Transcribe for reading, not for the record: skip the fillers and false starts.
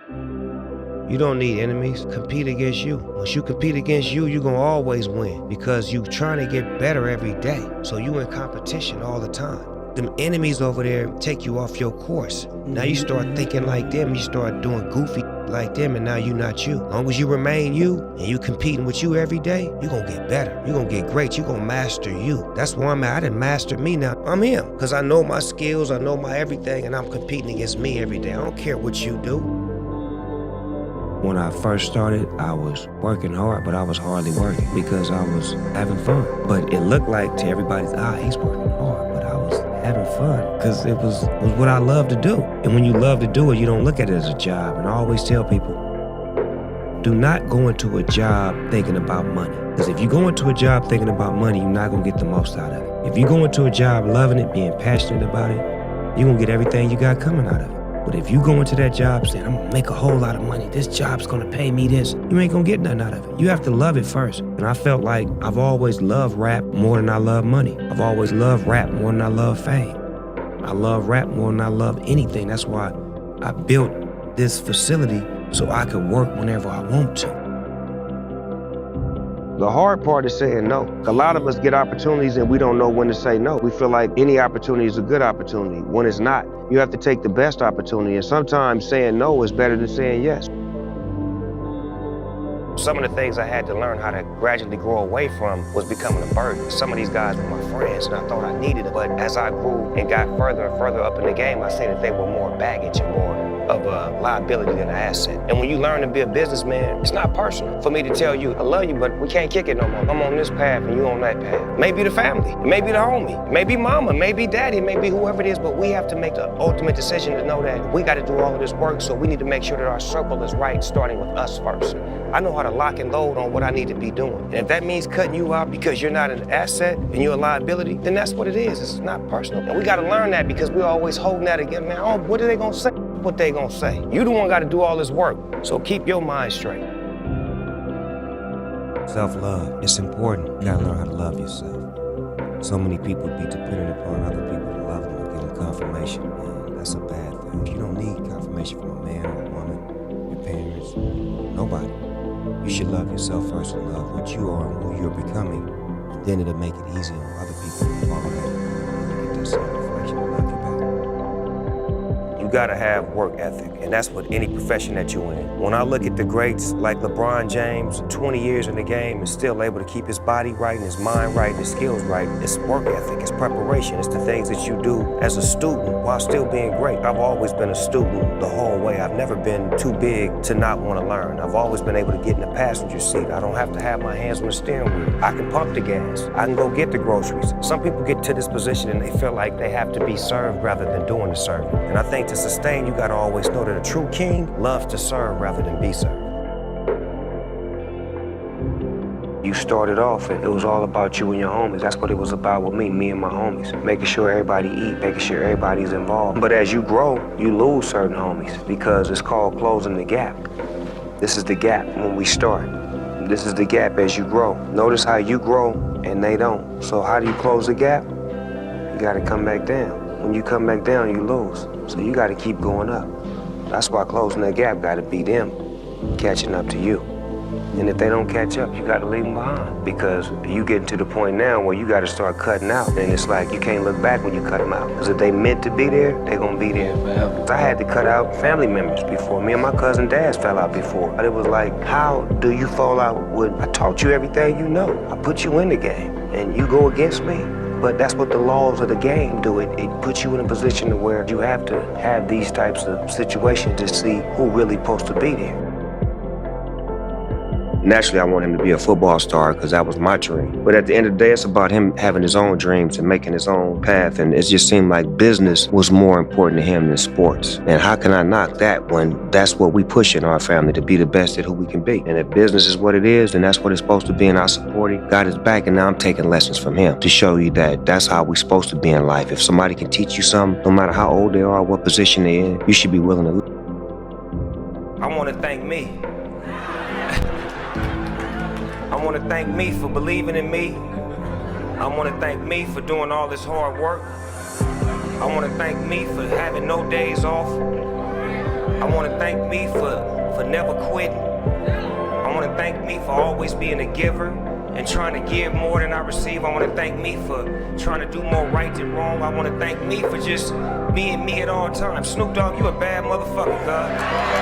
You don't need enemies. Compete against you. Once you compete against you, you're gonna always win because you trying to get better every day. So you in competition all the time. Them enemies over there take you off your course. Now you start thinking like them, you start doing goofy like them, and now you not you. As long as you remain you and you competing with you every day, you're gonna get better. You're gonna get great. You're gonna master you. That's where I'm at. I done mastered me now. I'm him. Cause I know my skills, I know my everything, and I'm competing against me every day. I don't care what you do. When I first started, I was working hard, but I was hardly working because I was having fun. But it looked like to everybody's eye, he's working hard, but I was having fun because it was what I love to do. And when you love to do it, you don't look at it as a job. And I always tell people, do not go into a job thinking about money. Because if you go into a job thinking about money, you're not gonna get the most out of it. If you go into a job loving it, being passionate about it, you're gonna get everything you got coming out of it. But if you go into that job saying, I'm gonna make a whole lot of money, this job's gonna pay me this, you ain't gonna get nothing out of it. You have to love it first. And I felt like I've always loved rap more than I love money. I've always loved rap more than I love fame. I love rap more than I love anything. That's why I built this facility so I could work whenever I want to. The hard part is saying no. A lot of us get opportunities and we don't know when to say no. We feel like any opportunity is a good opportunity when it's not. You have to take the best opportunity, and sometimes saying no is better than saying yes. Some of the things I had to learn how to gradually grow away from was becoming a burden. Some of these guys were my friends and I thought I needed it, but as I grew and got further and further up in the game, I say that they were more baggage and more of a liability than an asset. And when you learn to be a businessman, it's not personal. For me to tell you, I love you, but we can't kick it no more. I'm on this path and you on that path. Maybe the family, maybe the homie, maybe mama, maybe daddy, maybe whoever it is, but we have to make the ultimate decision to know that we got to do all of this work, so we need to make sure that our circle is right, starting with us first. I know how to lock and load on what I need to be doing. And if that means cutting you out because you're not an asset and you're a liability, then that's what it is. It's not personal. And we got to learn that because we're always holding that again. Man, oh, what are they going to say? What they gonna say. You the one gotta do all this work, so keep your mind straight. Self-love, it's important. You gotta learn how to love yourself. So many people be dependent upon other people to love them or get a confirmation, and that's a bad thing. You don't need confirmation from a man or a woman, your parents, nobody. You should love yourself first and love what you are and who you're becoming, and then it'll make it easy on other people to follow that and get that same reflection and love you back. You gotta have work ethic, and that's what any profession that you're in. When I look at the greats like LeBron James, 20 years in the game and still able to keep his body right and his mind right and his skills right, it's work ethic, it's preparation, it's the things that you do as a student while still being great. I've always been a student the whole way. I've never been too big to not want to learn. I've always been able to get in the passenger seat. I don't have to have my hands on the steering wheel. I can pump the gas. I can go get the groceries. Some people get to this position and they feel like they have to be served rather than doing the serving. And I think to sustain, you gotta always know that a true king loves to serve rather than be served. You started off and it was all about you and your homies. That's what it was about with me and my homies. Making sure everybody eat, making sure everybody's involved. But as you grow, you lose certain homies because it's called closing the gap. This is the gap when we start. This is the gap as you grow. Notice how you grow and they don't. So how do you close the gap? You gotta come back down. When you come back down, you lose. So you gotta keep going up. That's why closing that gap gotta be them catching up to you. And if they don't catch up, you gotta leave them behind because you getting to the point now where you gotta start cutting out. And it's like you can't look back when you cut them out. Because if they meant to be there, they gonna be there forever. I had to cut out family members before. Me and my cousin dads fell out before. But it was like, how do you fall out when I taught you everything you know? I put you in the game and you go against me. But that's what the laws of the game do. It puts you in a position to where you have to have these types of situations to see who really supposed to be there. Naturally, I want him to be a football star because that was my dream. But at the end of the day, it's about him having his own dreams and making his own path. And it just seemed like business was more important to him than sports. And how can I knock that when that's what we push in our family, to be the best at who we can be? And if business is what it is, then that's what it's supposed to be. And I support him, got his back, and now I'm taking lessons from him to show you that that's how we're supposed to be in life. If somebody can teach you something, no matter how old they are, what position they're in, you should be willing to. I want to thank me. I want to thank me for believing in me. I want to thank me for doing all this hard work. I want to thank me for having no days off. I want to thank me for never quitting. I want to thank me for always being a giver and trying to give more than I receive. I want to thank me for trying to do more right than wrong. I want to thank me for just being me at all times. Snoop Dogg, you a bad motherfucker, God.